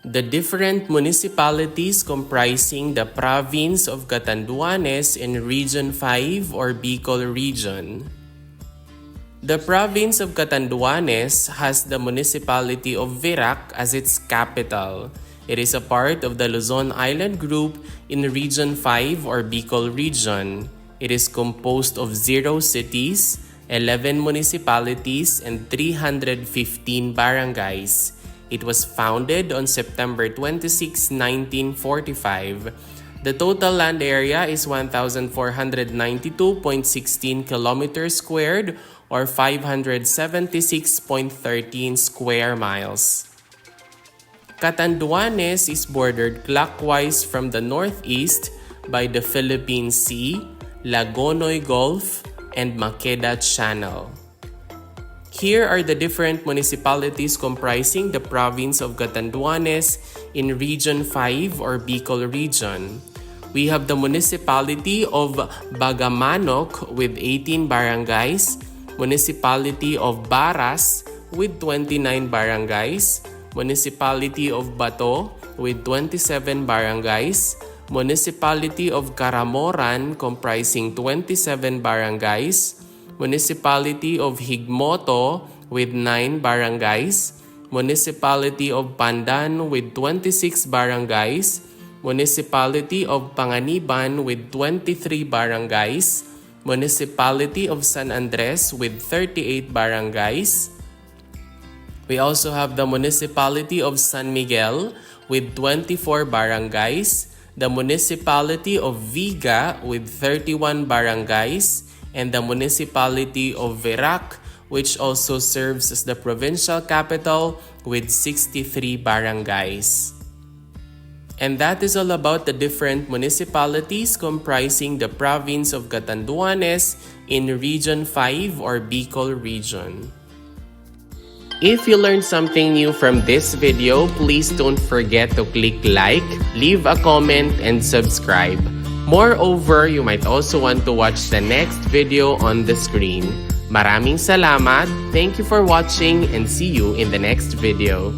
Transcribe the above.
The different municipalities comprising the province of Catanduanes in Region 5 or Bicol region. The province of Catanduanes has the municipality of Virac as its capital. It is a part of the Luzon Island Group in Region 5 or Bicol region. It is composed of 0 cities, 11 municipalities, and 315 barangays. It was founded on September 26, 1945. The total land area is 1,492.16 kilometers squared or 576.13 square miles. Catanduanes is bordered clockwise from the northeast by the Philippine Sea, Lagonoy Gulf, and Maqueda Channel. Here are the different municipalities comprising the province of Catanduanes in Region 5 or Bicol region. We have the municipality of Bagamanok with 18 barangays, municipality of Baras with 29 barangays, municipality of Bato with 27 barangays, municipality of Caramoran comprising 27 barangays, municipality of Higmoto with 9 barangays, municipality of Pandan with 26 barangays, municipality of Panganiban with 23 barangays, municipality of San Andres with 38 barangays. We also have the municipality of San Miguel with 24 barangays, the municipality of Viga with 31 barangays, and the municipality of Virac, which also serves as the provincial capital with 63 barangays. And that is all about the different municipalities comprising the province of Catanduanes in Region 5 or Bicol region. If you learned something new from this video, please don't forget to click like, leave a comment, and subscribe. Moreover, you might also want to watch the next video on the screen. Maraming salamat, thank you for watching, and see you in the next video.